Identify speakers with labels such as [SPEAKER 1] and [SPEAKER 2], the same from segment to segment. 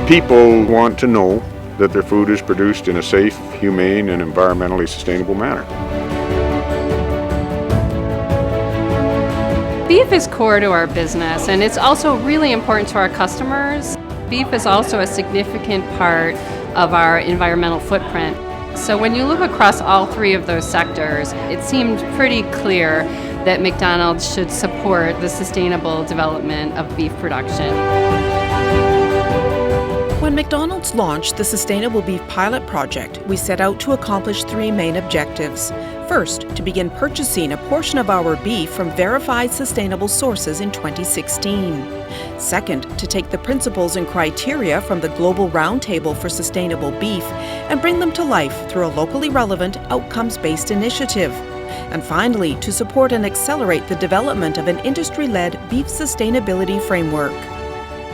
[SPEAKER 1] People want to know that their food is produced in a safe, humane, and environmentally sustainable manner.
[SPEAKER 2] Beef is core to our business, and it's also really important to our customers. Beef is also a significant part of our environmental footprint. So when you look across all three of those sectors, it seemed pretty clear that McDonald's should support the sustainable development of beef production.
[SPEAKER 3] When McDonald's launched the Sustainable Beef Pilot Project, we set out to accomplish three main objectives. First, to begin purchasing a portion of our beef from verified sustainable sources in 2016. Second, to take the principles and criteria from the Global Roundtable for Sustainable Beef and bring them to life through a locally relevant, outcomes-based initiative. And finally, to support and accelerate the development of an industry-led beef sustainability framework.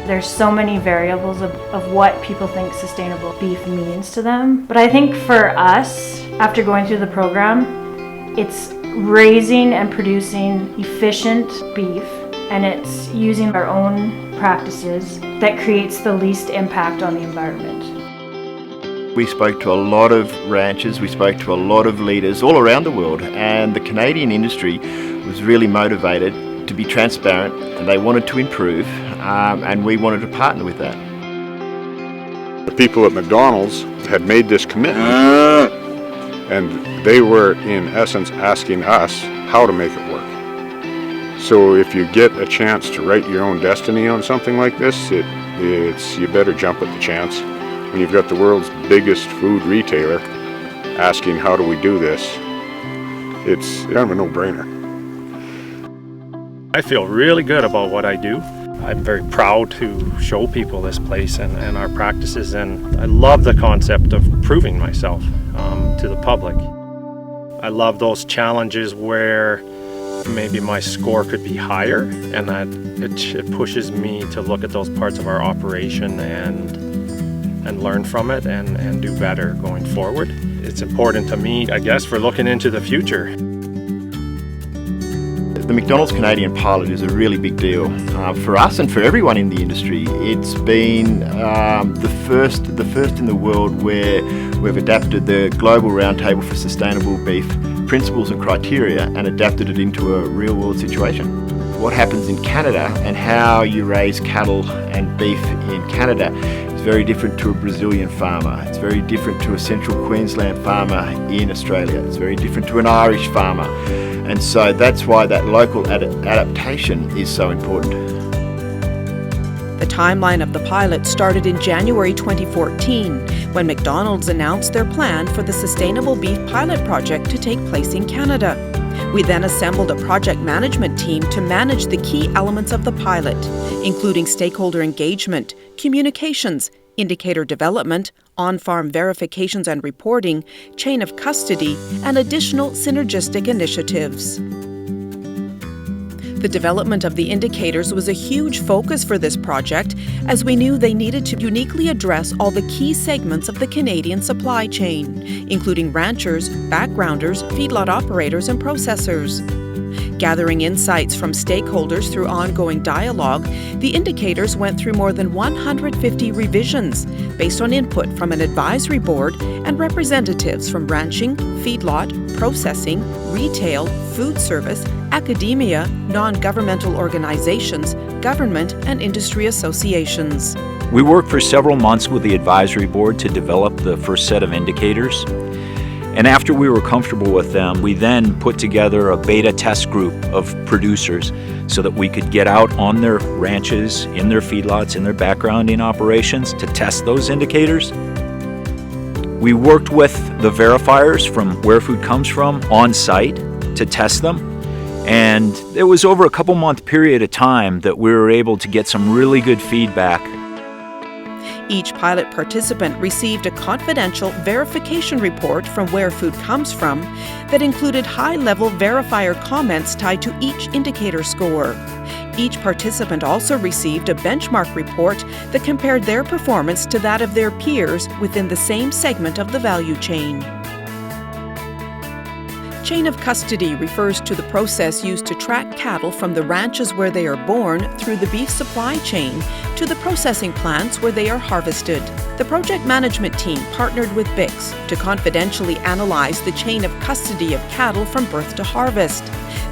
[SPEAKER 4] There's so many variables of what people think sustainable beef means to them. But I think for us, after going through the program, it's raising and producing efficient beef, and it's using our own practices that creates the least impact on the environment.
[SPEAKER 5] We spoke to a lot of ranchers, we spoke to a lot of leaders all around the world, and the Canadian industry was really motivated to be transparent, and they wanted to improve, and we wanted to partner with that.
[SPEAKER 1] The people at McDonald's had made this commitment, and they were in essence asking us how to make it work. So if you get a chance to write your own destiny on something like this, you better jump at the chance. When you've got the world's biggest food retailer asking how do we do this, it's kind of a no-brainer.
[SPEAKER 6] I feel really good about what I do. I'm very proud to show people this place and our practices, and I love the concept of proving myself to the public. I love those challenges where maybe my score could be higher, and that it pushes me to look at those parts of our operation and learn from it and do better going forward. It's important to me, I guess, for looking into the future.
[SPEAKER 5] The McDonald's Canadian pilot is a really big deal for us and for everyone in the industry. It's been the first in the world where we've adapted the Global Roundtable for Sustainable Beef principles and criteria and adapted it into a real-world situation. What happens in Canada and how you raise cattle and beef in Canada is very different to a Brazilian farmer. It's very different to a Central Queensland farmer in Australia. It's very different to an Irish farmer. And so that's why that local adaptation is so important.
[SPEAKER 3] The timeline of the pilot started in January 2014, when McDonald's announced their plan for the Sustainable Beef Pilot Project to take place in Canada. We then assembled a project management team to manage the key elements of the pilot, including stakeholder engagement, communications, indicator development, on-farm verifications and reporting, chain of custody, and additional synergistic initiatives. The development of the indicators was a huge focus for this project, as we knew they needed to uniquely address all the key segments of the Canadian supply chain, including ranchers, backgrounders, feedlot operators, and processors. Gathering insights from stakeholders through ongoing dialogue, the indicators went through more than 150 revisions based on input from an advisory board and representatives from ranching, feedlot, processing, retail, food service, academia, non-governmental organizations, government, and industry associations.
[SPEAKER 7] We worked for several months with the advisory board to develop the first set of indicators. And after we were comfortable with them, we then put together a beta test group of producers so that we could get out on their ranches, in their feedlots, in their backgrounding operations to test those indicators. We worked with the verifiers from Where Food Comes From on site to test them. And it was over a couple-month period of time that we were able to get some really good feedback.
[SPEAKER 3] Each pilot participant received a confidential verification report from Where Food Comes From that included high-level verifier comments tied to each indicator score. Each participant also received a benchmark report that compared their performance to that of their peers within the same segment of the value chain. Chain of custody refers to the process used to track cattle from the ranches where they are born through the beef supply chain to the processing plants where they are harvested. The project management team partnered with BIX to confidentially analyze the chain of custody of cattle from birth to harvest.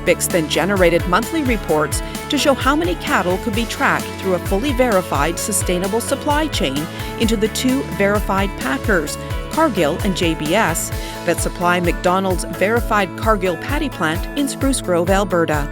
[SPEAKER 3] BIX then generated monthly reports to show how many cattle could be tracked through a fully verified sustainable supply chain into the two verified packers, Cargill and JBS, that supply McDonald's verified Cargill patty plant in Spruce Grove, Alberta.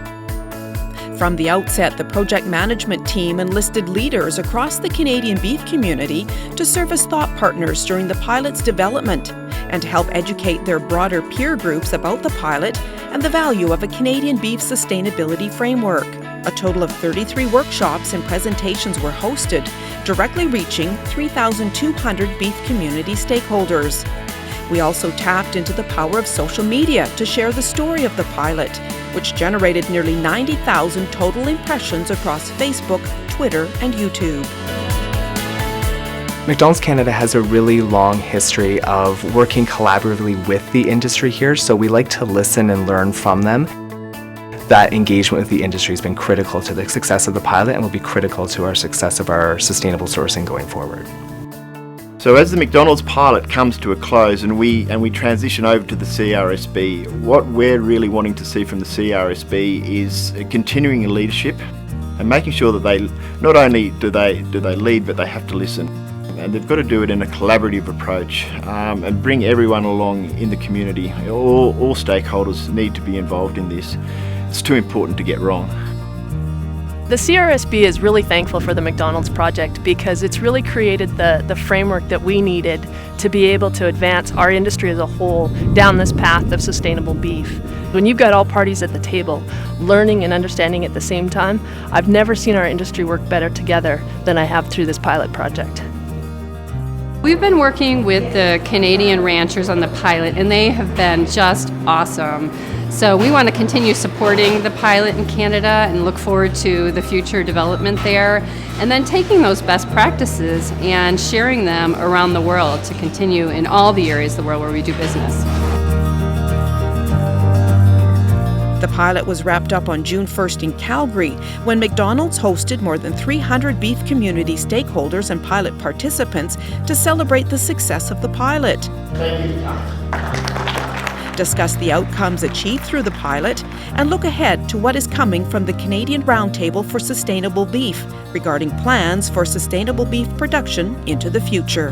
[SPEAKER 3] From the outset, the project management team enlisted leaders across the Canadian beef community to serve as thought partners during the pilot's development and to help educate their broader peer groups about the pilot and the value of a Canadian beef sustainability framework. A total of 33 workshops and presentations were hosted, directly reaching 3,200 beef community stakeholders. We also tapped into the power of social media to share the story of the pilot, which generated nearly 90,000 total impressions across Facebook, Twitter, and YouTube.
[SPEAKER 8] McDonald's Canada has a really long history of working collaboratively with the industry here, so we like to listen and learn from them. That engagement with the industry has been critical to the success of the pilot and will be critical to our success of our sustainable sourcing going forward.
[SPEAKER 5] So as the McDonald's pilot comes to a close and we transition over to the CRSB, what we're really wanting to see from the CRSB is continuing leadership and making sure that they not only do they lead, but they have to listen. And they've got to do it in a collaborative approach and bring everyone along in the community. All stakeholders need to be involved in this. It's too important to get wrong.
[SPEAKER 9] The CRSB is really thankful for the McDonald's project because it's really created the framework that we needed to be able to advance our industry as a whole down this path of sustainable beef. When you've got all parties at the table learning and understanding at the same time, I've never seen our industry work better together than I have through this pilot project.
[SPEAKER 2] We've been working with the Canadian ranchers on the pilot, and they have been just awesome. So we want to continue supporting the pilot in Canada and look forward to the future development there, and then taking those best practices and sharing them around the world to continue in all the areas of the world where we do business.
[SPEAKER 3] The pilot was wrapped up on June 1st in Calgary when McDonald's hosted more than 300 beef community stakeholders and pilot participants to celebrate the success of the pilot. Discuss the outcomes achieved through the pilot and look ahead to what is coming from the Canadian Roundtable for Sustainable Beef regarding plans for sustainable beef production into the future.